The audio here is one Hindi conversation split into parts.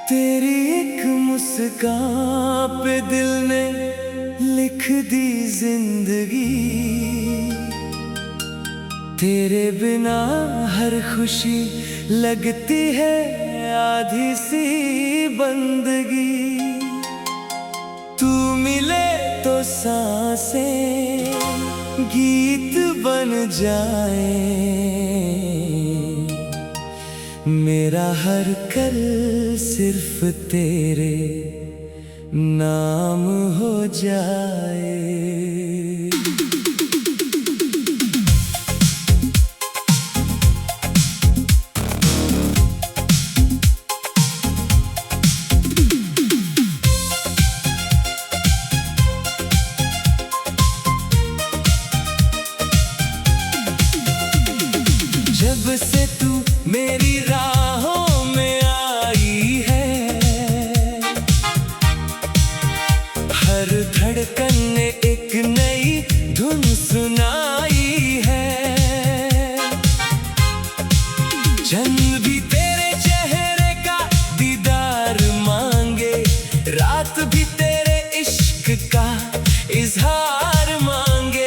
तेरी एक मुस्कान पे दिल ने लिख दी जिंदगी। तेरे बिना हर खुशी लगती है आधी सी बंदगी। तू मिले तो सांसें गीत बन जाए, मेरा हर कल सिर्फ तेरे नाम हो जाए। जब से तू मेरी राहों में आई है, हर धड़कन ने एक नई धुन सुनाई है। जन्म भी तेरे चेहरे का दीदार मांगे, रात भी तेरे इश्क का इजहार मांगे।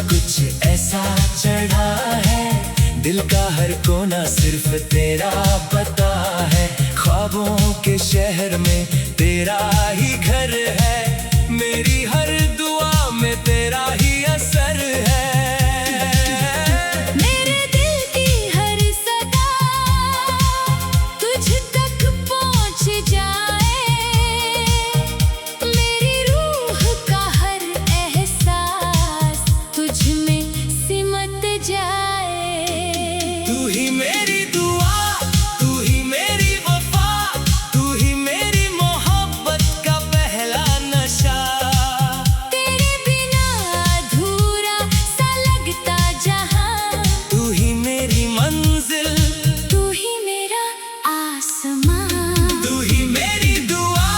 कुछ ऐसा चढ़ा है, दिल का हर कोना सिर्फ तेरा पता है। ख्वाबों के शहर में तेरा ही घर है, मेरी हर दुआ में तेरा ही असर है। मेरे दिल की हर सदा तुझ तक पहुंच जाए, मेरी रूह का हर एहसास तुझ में सिमट जाए। तू ही मेरी दुआ, तू ही मेरी वफा, तू ही मेरी मोहब्बत का पहला नशा। तेरे बिना अधूरा सा लगता जहां, तू ही मेरी मंजिल, तू ही मेरा आसमां। तू ही मेरी दुआ,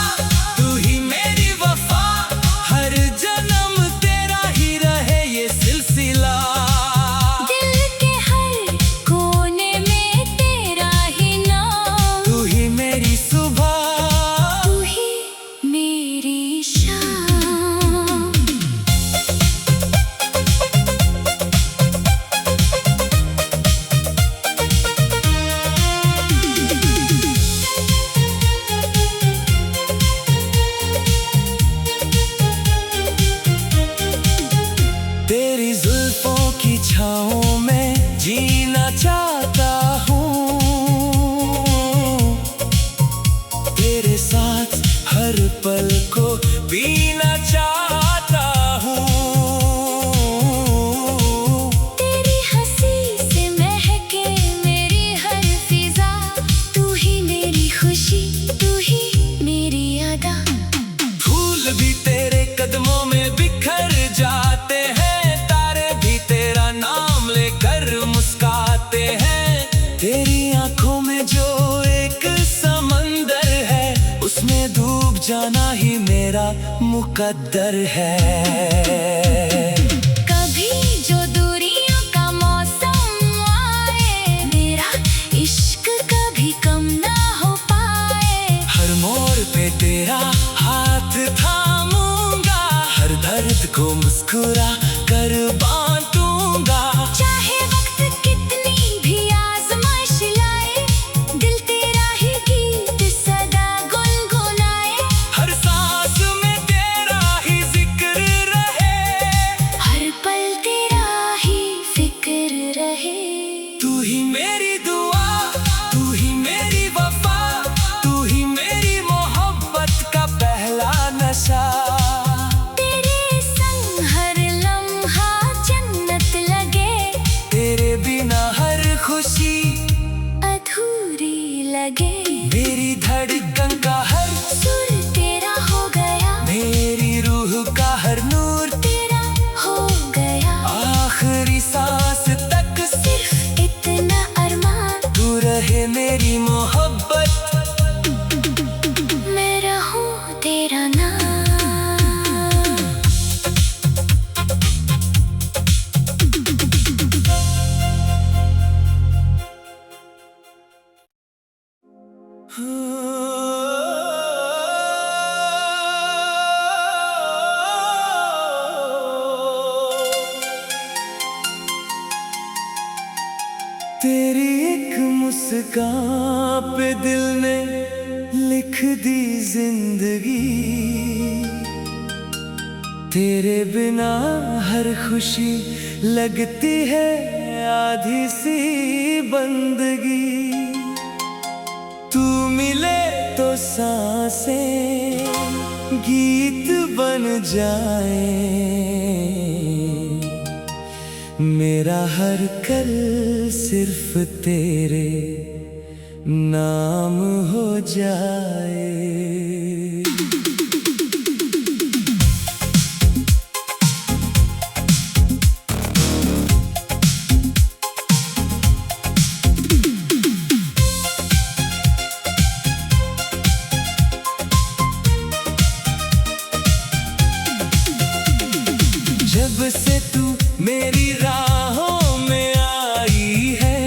तू ही मेरी वफा, हर जन्म तेरा ही रहे ये सिलसिला। दिल के हर कोने में तेरा ही नाम, तू ही मेरी सुबह, तू ही मेरी शाम। तेरी जुल्फों की छाँव में जीना चाहता हूँ, तेरे साथ हर पल को बीना चाहता हूँ। तेरी हंसी से महके मेरी हर फिजा, तू ही मेरी खुशी, तू ही मेरी अदा। फूल भी तेरे कदमों में बिखर जाते हैं, तारे भी तेरा नाम लेकर मुस्काते हैं। तेरी आंखों में जो एक समंदर है, उसमें डूब जाना ही मेरा मुकद्दर है। कभी जो दूरियों का मौसम आए, मेरा इश्क कभी कम ना हो पाए। हर मोड़ पे तेरा हाथ थामूंगा, हर दर्द को मुस्कुरा कर बांटूंगा। चाहे वक्त कितनी भी आजमाइश लाए, दिल तेरा ही गीत सदा गुनगुनाए। हर सांस में तेरा ही जिक्र रहे, हर पल तेरा ही फिक्र रहे। तू ही मेरी दुआ, तू ही मेरी वफा, तू ही मेरी मोहब्बत का पहला नशा। तेरे संग हर लम्हा जन्नत लगे, तेरे बिना हर खुशी अधूरी लगे। मेरी धड़कन का हर सुर तेरा हो गया, मेरी रूह का हर नूर तेरा हो गया। आखिरी सांस तक सिर्फ इतना अरमान, तू रहे मेरी मोहब्बत। तेरी एक मुस्कान पे दिल ने लिख दी जिंदगी, तेरे बिना हर खुशी लगती है आधी सी बंदगी। तू मिले तो सांसें गीत बन जाए, मेरा हर कल सिर्फ तेरे नाम हो जाए। जब से तू मेरी राहों में आई है,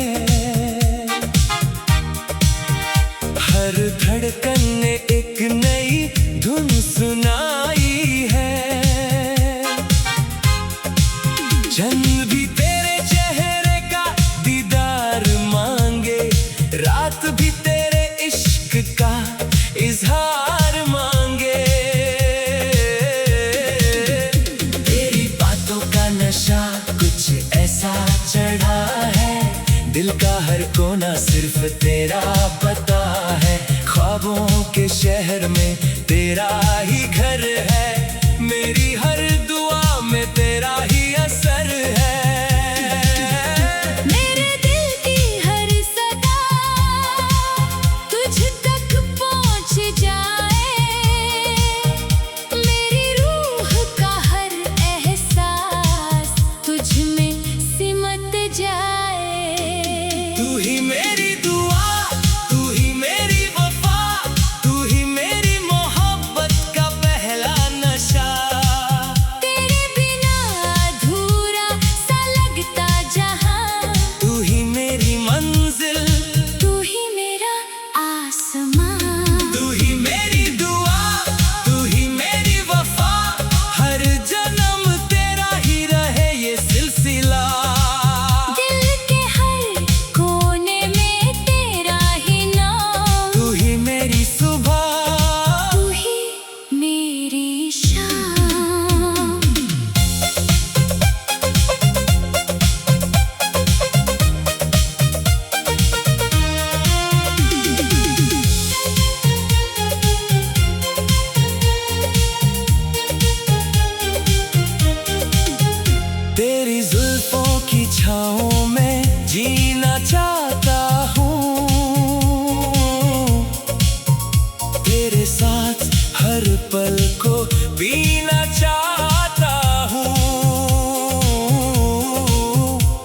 हर धड़कन ने एक नई धुन सुनाई है। जन्म भी तेरे चेहरे का दीदार मांगे, रात भी तेरे इश्क का इजहार मांगे। नशा कुछ ऐसा चढ़ा है, दिल का हर कोना सिर्फ तेरा पता है। ख्वाबों के शहर में तेरा ही घर है, मेरी हर दुआ में तेरा ही असर है। मेरे दिल की हर सदा तुझ तक पहुंच जाए, मेरी रूह का हर एहसास तुझ में सिमट जाए। तू ही मेरी दुआ, तू ही मेरी वफा, तू ही मेरी मोहब्बत का पहला नशा। तेरे बिना अधूरा सा लगता जहां, तू ही मेरी मंजिल, तू ही मेरा आसमां। तू ही मेरी दुआ, तू ही मेरी वफा, हर जन्म तेरा ही रहे ये सिलसिला। दिल के हर कोने में तेरा ही नाम, तू ही मेरी सुबह, तू ही मेरी शाम। तेरी जुल्फों की छाँव में जीना चाहता हूँ, तेरे साथ हर पल को बीना चाहता हूँ।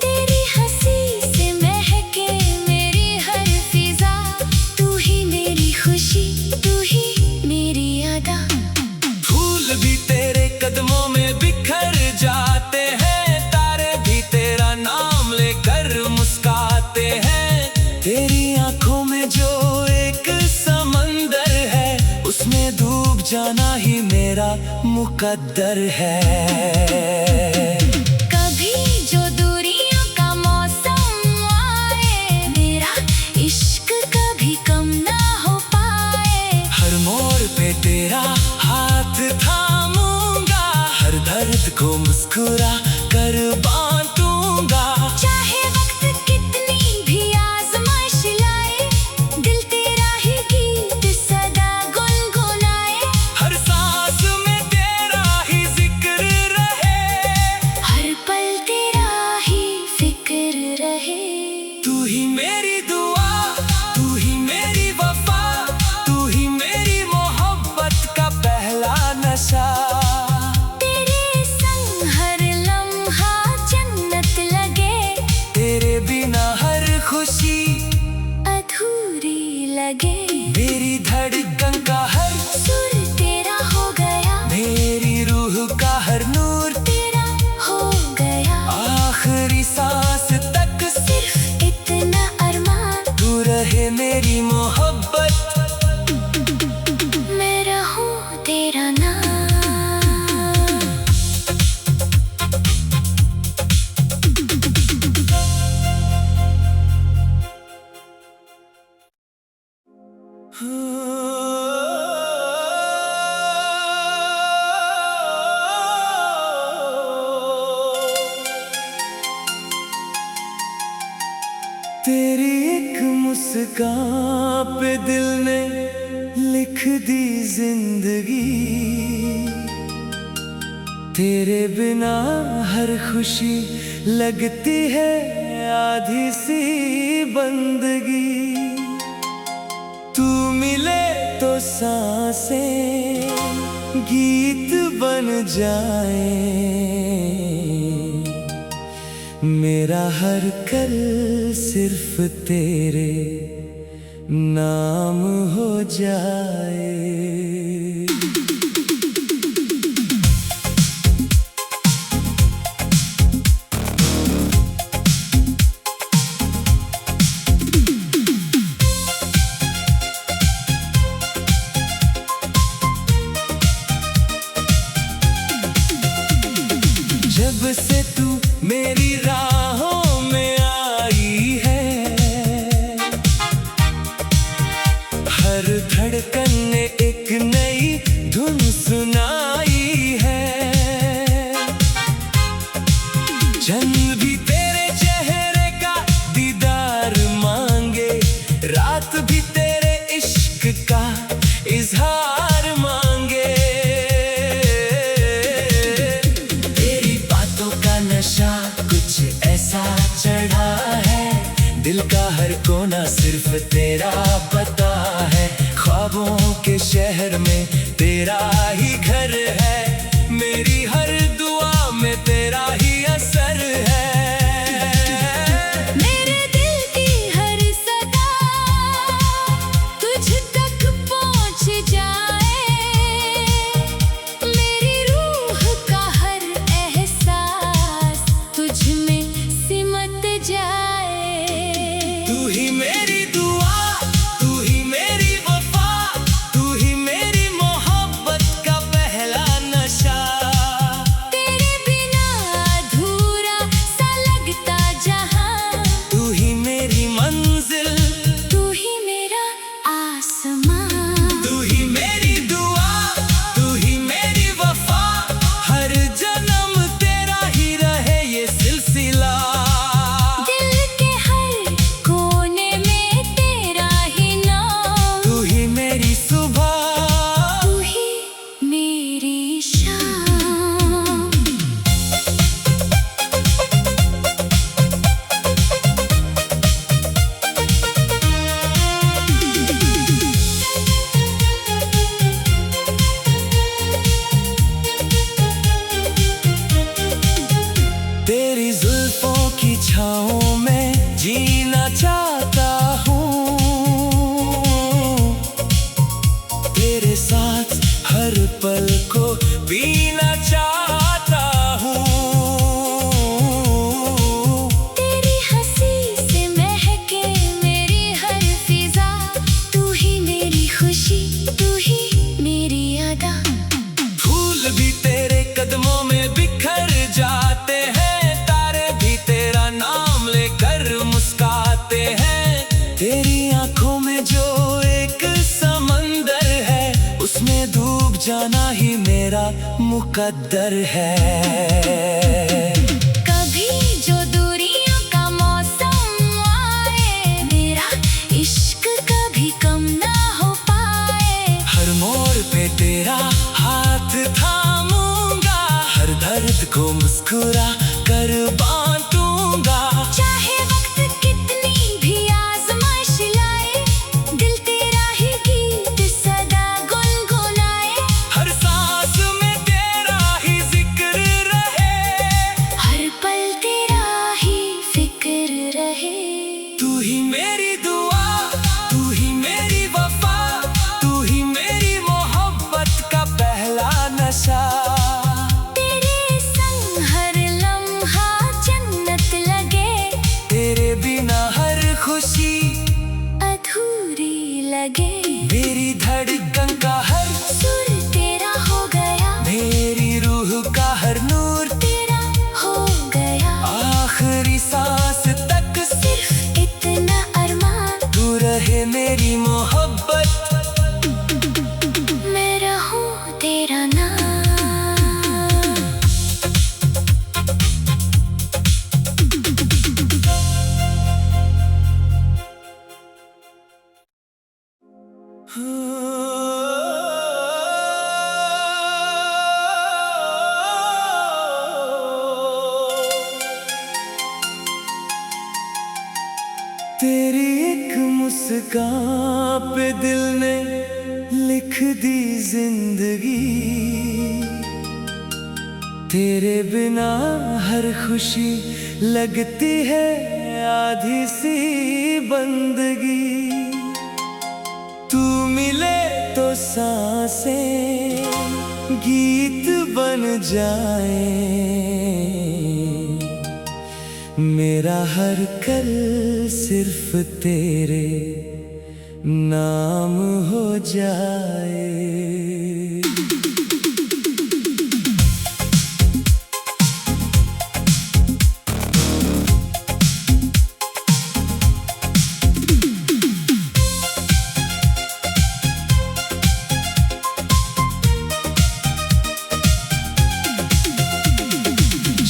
तेरी हंसी से महके मेरी हर फिजा, तू ही मेरी खुशी, तू ही मेरी अदा। फूल भी तेरे कदमों में बिखर जाते हैं, तारे भी तेरा नाम लेकर मुस्काते हैं। तेरी आंखों में जो एक समंदर है, उसमें डूब जाना ही मेरा मुकद्दर है। कभी जो दूरियों का मौसम आए, मेरा इश्क कभी कम ना हो पाए। हर मोड़ पे तेरा हाथ थामूंगा, हर दर्द को मुस्कुरा कर बांटूंगा। चाहे वक्त कितनी भी आजमाइश लाए, दिल तेरा ही गीत सदा गुनगुनाए। हर सांस में तेरा ही जिक्र रहे, हर पल तेरा ही फिक्र रहे। तू ही मेरी दुआ, तू ही मेरी वफा, तू ही मेरी मोहब्बत का पहला नशा। तेरे संग हर लम्हा जन्नत लगे, तेरे बिना हर खुशी अधूरी लगे। मेरी धड़कन का हर सुर तेरा हो गया, मेरी रूह का हर नूर तेरा हो गया। आखिरी सांस तक सिर्फ इतना अरमान, तू रहे मेरी मोहब्बत। तेरी एक मुस्कान पे दिल ने लिख दी जिंदगी, तेरे बिना हर खुशी लगती है आधी सी बंदगी। तू मिले तो सांसें गीत बन जाए, मेरा हर कल सिर्फ तेरे नाम हो जाए। जब से तू मेरी राहों में आई है, हर धड़कन ने एक नई धुन सुनाई है। जन्म भी तेरे चेहरे का दीदार मांगे, रात भी तेरे इश्क का इजहार मांगे। नशा कुछ ऐसा चढ़ा है, दिल का हर कोना सिर्फ तेरा पता है। ख्वाबों के शहर में तेरा ही घर है, मेरी हर दुआ में तेरा ही असर है। मेरे दिल की हर सदा तुझ तक पहुंच जाए, मेरी रूह का हर एहसास तुझ में सिमट जाए। तू ही मेरी दुआ, तू ही मेरी वफा, तू ही मेरी मोहब्बत का पहला नशा। तेरे बिना अधूरा सा लगता जहां, तू ही मेरी मंजिल, तू ही मेरा आसमां। तू ही मेरी दुआ, तू ही मेरी वफा, हर जन्म तेरा ही रहे ये सिलसिला। दिल के हर कोने में तेरा ही नाम, तू ही मेरी सुबह, तू ही मेरी शाम। तेरी जुल्फों की छाँव में जीना चाहता हूँ, तेरे साथ हर पल को बीना चाहता हूँ। तेरी हंसी से महके मेरी हर फिजा, तू ही मेरी खुशी, तू ही मेरी अदा। फूल भी तेरे कदमों में बिखर जाते हैं, तारे भी तेरा नाम लेकर मुस्काते हैं। तेरी आंखों में जो एक समंदर है, उसमें डूब जाना ही मेरा मुकद्दर है। कभी जो दूरियों का मौसम आए, मेरा इश्क कभी कम ना हो पाए। हर मोड़ पे तेरा हाथ थामूंगा, हर दर्द को मुस्कुरा कर बांटूंगा। चाहे वक्त कितनी भी आजमाइश लाए, दिल तेरा ही गीत सदा गुनगुनाए। हर सांस में तेरा ही जिक्र रहे, हर पल तेरा ही फिक्र रहे। तू ही मेरी दुआ, तू ही मेरी वफा, तू ही मेरी मोहब्बत का पहला नशा। तेरे संग हर लम्हा जन्नत लगे, तेरे बिना हर खुशी अधूरी लगे। मेरी धड़कन का हर सुर तेरा हो गया, मेरी रूह का हर नूर तेरा हो गया। आखिरी सांस तक सिर्फ इतना अरमान, तू रहे मेरी मोहब्बत। तेरी एक मुस्कान पे दिल ने लिख दी जिंदगी, तेरे बिना हर खुशी लगती है आधी सी बंदगी। तू मिले तो सांसें गीत बन जाए, मेरा हर कल सिर्फ तेरे नाम हो जाए।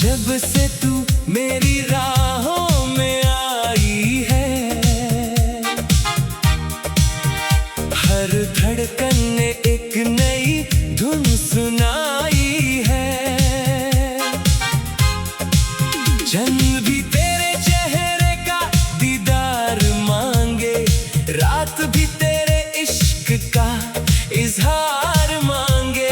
जब से तू मेरी राहों में आई है, हर धड़कन ने एक नई धुन सुनाई है। जन्म भी तेरे चेहरे का दीदार मांगे, रात भी तेरे इश्क का इजहार मांगे।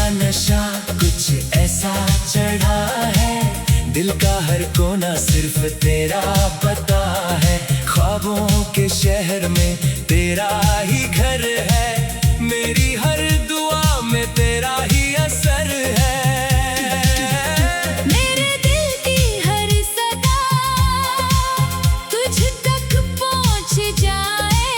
नशा कुछ ऐसा चढ़ा है, दिल का हर कोना सिर्फ तेरा पता है। ख्वाबों के शहर में तेरा ही घर है, मेरी हर दुआ में तेरा ही असर है। मेरे दिल की हर सदा तुझ तक पहुंच जाए,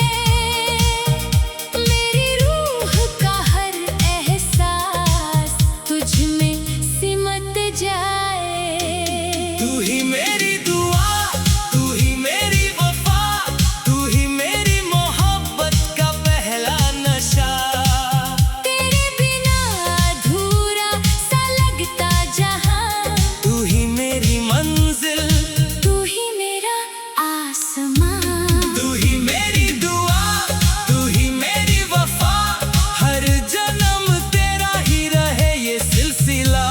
मेरी रूह का हर एहसास तुझ में सिमट जाए। तू ही मेरी दुआ, तू ही मेरी वफा, तू ही मेरी मोहब्बत का पहला नशा। तेरे बिना अधूरा सा लगता जहां, तू ही मेरी मंजिल, तू ही मेरा आसमां। तू ही मेरी दुआ, तू ही मेरी वफा, हर जन्म तेरा ही रहे ये सिलसिला।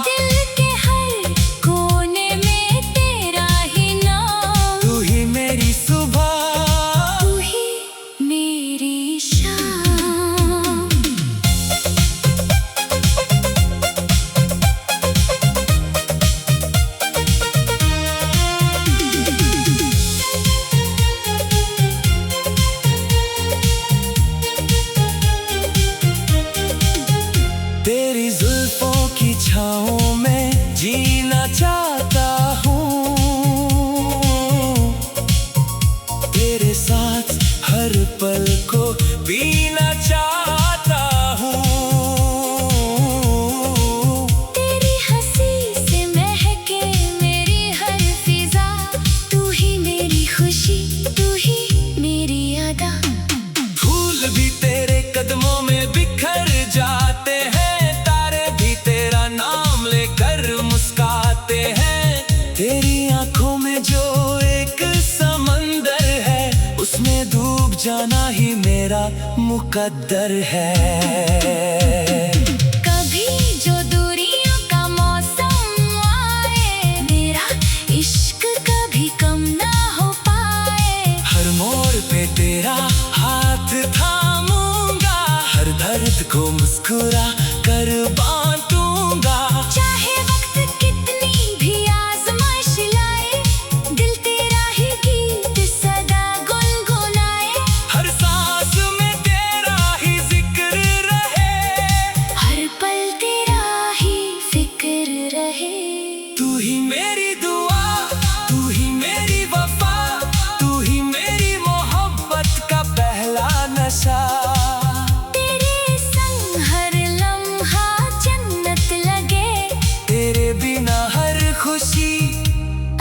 दिल के हर कोने में तेरा ही नाम, तू ही मेरी सुबह, तू ही मेरी शाम। तेरी जुल्फों की छाँव में जीना चाहता हूँ, तेरे साथ हर पल को बीना चाहता हूँ। तेरी हंसी से महके मेरी हर फिजा, तू ही मेरी खुशी, तू ही मेरी अदा। फूल भी तेरे कदमों में बिखर जाते हैं, तारे भी तेरा नाम लेकर मुस्काते हैं। तेरी आंखों में जो एक समंदर है, उसमें डूब जाना ही मेरा मुकद्दर है। कभी जो दूरियों का मौसम आए, मेरा इश्क कभी कम ना हो पाए। हर मोड़ पे तेरा हाथ थामूंगा, हर दर्द को मुस्कुरा कर बांटूंगा। चाहे वक्त कितनी भी आजमाइश लाए, दिल तेरा ही गीत सदा गुनगुनाए। हर सांस में तेरा ही जिक्र रहे, हर पल तेरा ही फिक्र रहे। तू ही मेरी दुआ, तू ही मेरी वफा, तू ही मेरी मोहब्बत का पहला नशा। तेरे संग हर लम्हा जन्नत लगे, तेरे बिना हर खुशी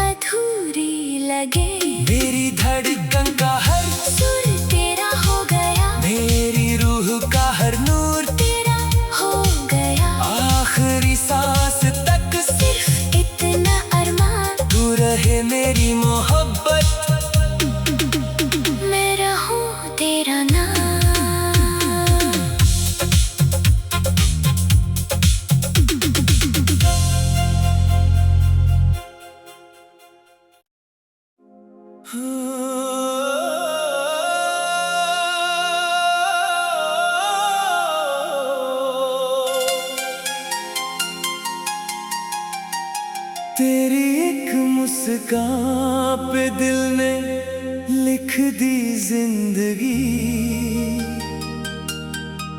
अधूरी लगे। मेरी धड़कन का हर सुर तेरा हो गया, मेरी रूह का हर नूर तेरा हो गया। आखिरी सांस तक सिर्फ इतना अरमान, तू रहे मेरी मोहब्बत। तेरी एक मुस्कान पे दिल ने लिख दी जिंदगी,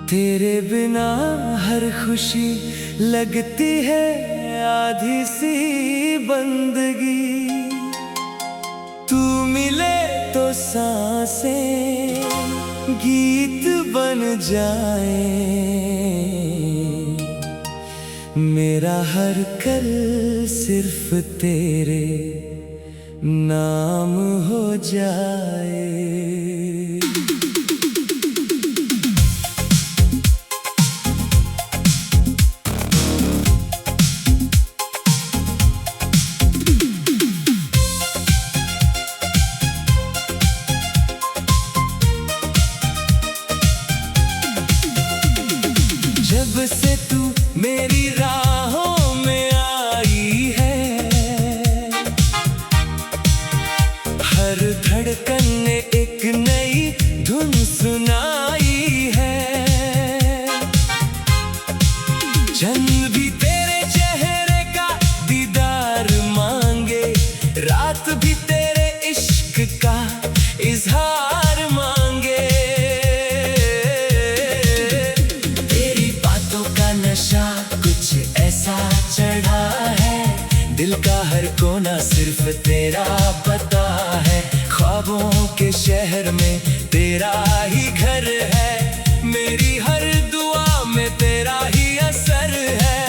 तेरे बिना हर खुशी लगती है आधी सी बंदगी। तू मिले तो सांसें गीत बन जाए, मेरा हर कल सिर्फ तेरे नाम हो जाए। जब से तू मेरी राहों में आई है, हर धड़कन ने एक नई धुन सुनाई है। जन्म भी तेरे चेहरे का दीदार मांगे, रात भी तेरे इश्क का इजहार मांगे। नशा कुछ ऐसा चढ़ा है, दिल का हर कोना सिर्फ तेरा पता है। ख्वाबों के शहर में तेरा ही घर है, मेरी हर दुआ में तेरा ही असर है।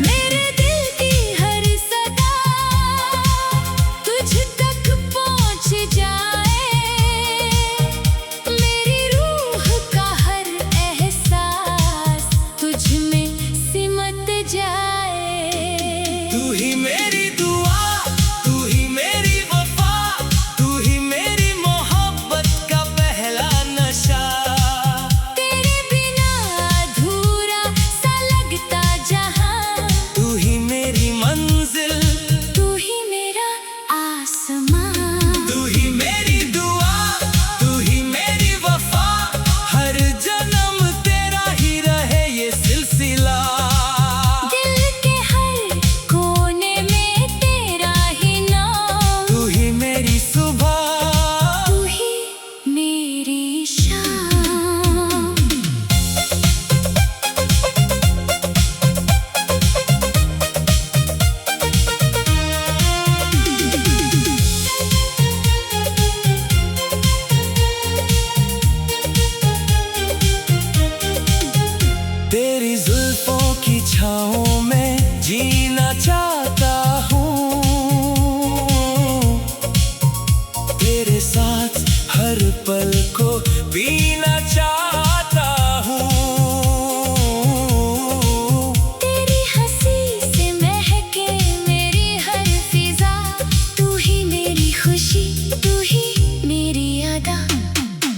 मेरे दिल की हर सदा तुझ तक पहुंच जाए, मेरी रूह का हर एहसास तुझ में सिमट जाए। तू ही मेरी दुआ, तू ही मेरी वफा, तू ही मेरी मोहब्बत का पहला नशा। तेरे बिना अधूरा सा लगता जहां, तू ही मेरी मंजिल, तू ही मेरा आसमां। तू ही मेरी दुआ, तू ही मेरी वफा, हर जन्म तेरा ही रहे ये सिलसिला। दिल के हर कोने में तेरा ही नाम, तू ही मेरी सुबह, तू ही मेरी शाम। तेरी जुल्फों की छाँव में जीना चाहता हूँ, तेरे साथ हर पल को बीना चाहता हूँ। तेरी हंसी से महके मेरी हर फिजा, तू ही मेरी खुशी, तू ही मेरी अदा।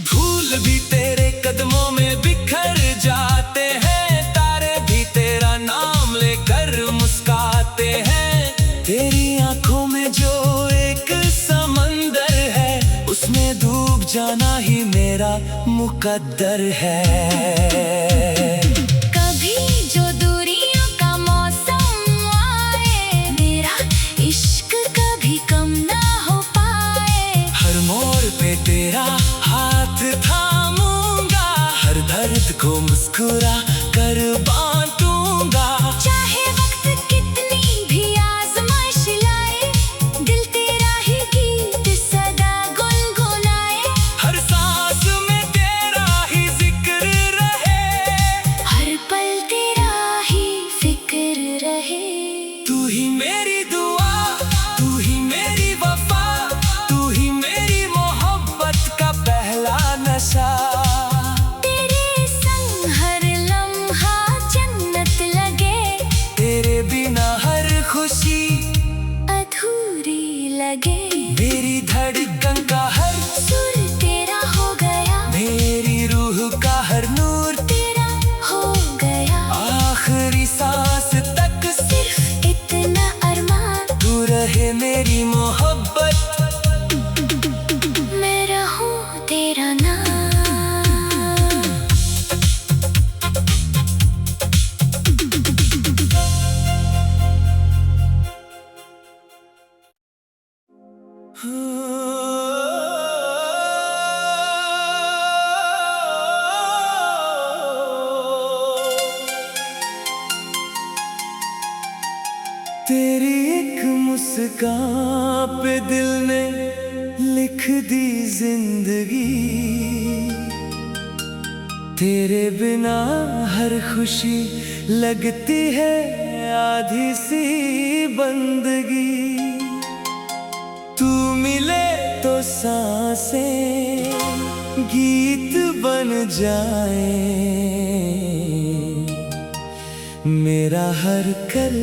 फूल भी तेरे कदमों में बिखर जाते हैं, तारे भी तेरा नाम लेकर मुस्काते हैं। तेरी आंखों में जो एक समंदर है, उसमें डूब जाना ही मेरा मुकद्दर है। कभी जो दूरियों का मौसम आए, मेरा इश्क कभी कम ना हो पाए। हर मोड़ पे तेरा हाथ थामूंगा, हर दर्द को मुस्कुरा कर बांटूंगा। चाहे वक्त कितनी भी आजमाइश लाए, दिल तेरा ही गीत सदा गुनगुनाए। हर सांस में तेरा ही जिक्र रहे, हर पल तेरा ही फिक्र रहे। तू ही मेरी दुआ, तू ही मेरी वफा, तू ही मेरी मोहब्बत का पहला नशा। तेरे संग हर लम्हा जन्नत लगे, तेरे बिना हर खुशी अधूरी लगे। मेरी धड़कन का हर सुर तेरा हो गया, मेरी रूह का हर नूर तेरा हो गया। आखिरी सांस तक सिर्फ इतना अरमान, तू रहे मेरी मोहब्बत। तेरी एक मुस्कान पे दिल ने लिख दी जिंदगी, तेरे बिना हर खुशी लगती है आधी सी बंदगी। तू मिले तो सांसें गीत बन जाए, मेरा हर कल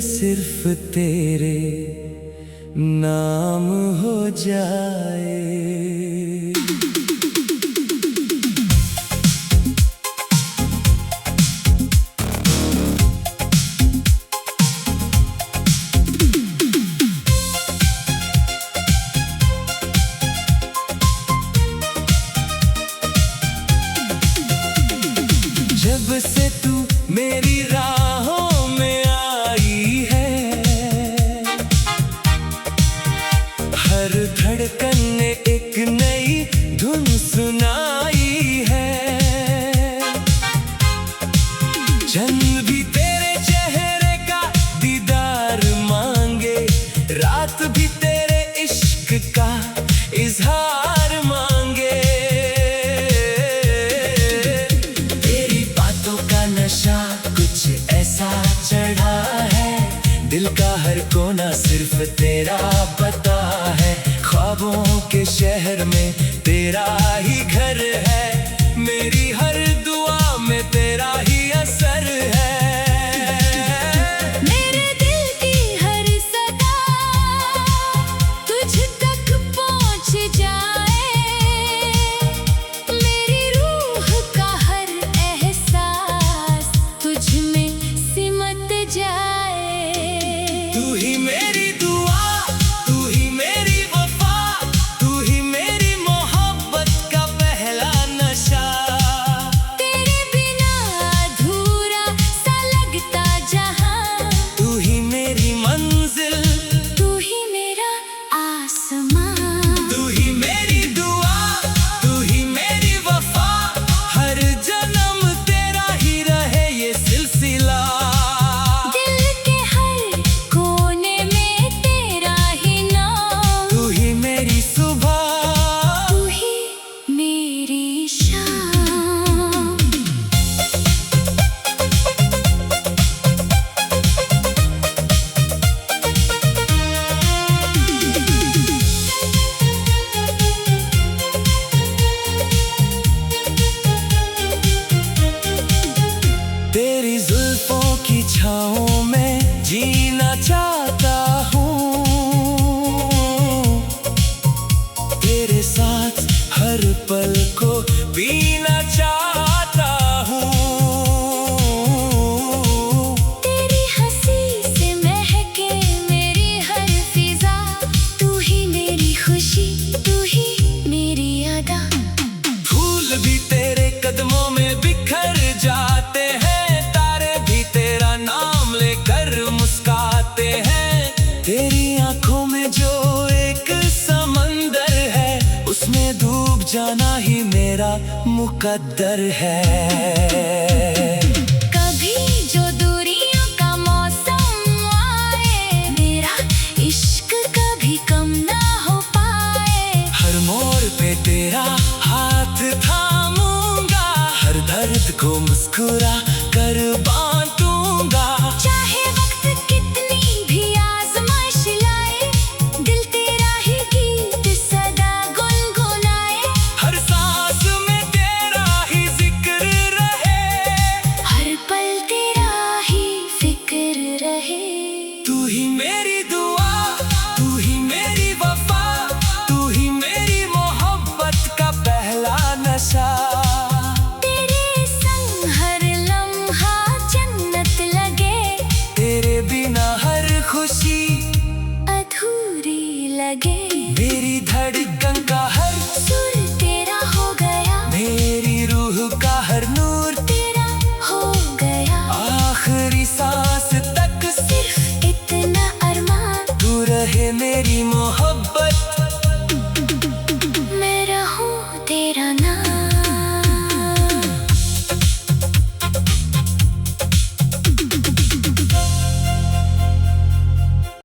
सिर्फ तेरे नाम हो जाए। जब से तू मेरी राहों में आई है, हर धड़कन ने एक नई धुन सुनाई है। जन्म भी तेरे चेहरे का दीदार मांगे, रात भी तेरे इश्क का इजहार मांगे। नशा कुछ ऐसा चढ़ा है, दिल का हर कोना सिर्फ तेरा पता है। ख्वाबों के शहर में तेरा ही घर है, मेरी हर दुआ में तेरा ही असर है। मेरे दिल की हर सदा तुझ तक पहुंच जाए, मेरी रूह का हर एहसास तुझ में सिमट जाए। तू ही मेरी दुआ, तू ही मेरी वफा, तू ही मेरी मोहब्बत का पहला नशा। तेरे बिना अधूरा सा लगता जहां, तू ही मेरी मंजिल, तू ही मेरा आसमां। तू ही मेरी दुआ, तू ही मेरी वफा, हर जन्म तेरा ही रहे ये सिलसिला। दिल के हर कोने में तेरा ही नाम, तू ही मेरी सुबह, तू ही मेरी शाम। तेरी जुल्फों की छाँव में जीना चाहता हूँ, तेरे साथ हर पल को बीना चाहता हूँ। तेरी हंसी से महके मेरी हर फिजा, तू ही मेरी खुशी, तू ही मेरी अदा। फूल भी तेरे कदमों में बिखर जाते हैं, तारे भी तेरा नाम लेकर मुस्काते हैं। तेरी आंखों में जो एक समंदर है, उसमें डूब जाना ही मेरा मुकद्दर है। कभी जो दूरियों का मौसम आए, मेरा इश्क कभी कम ना हो पाए। हर मोड़ पे तेरा हाथ थामूंगा, हर दर्द को मुस्कुरा कर बांटूंगा। चाहे वक्त कितनी भी आजमाइश लाए, दिल तेरा ही गीत सदा गुनगुनाए। हर सांस में तेरा ही जिक्र रहे, हर पल तेरा ही फिक्र रहे। तू ही मेरी दुआ, तू ही मेरी वफा, तू ही मेरी मोहब्बत का पहला नशा। तेरे संग हर लम्हा जन्नत लगे, तेरे बिना हर खुशी अधूरी लगे। मेरी धड़कन का हर सुर तेरा हो गया, मेरी रूह का हर नूर तेरा हो गया। आखिरी सांस तक सिर्फ इतना अरमान, तू रहे मेरी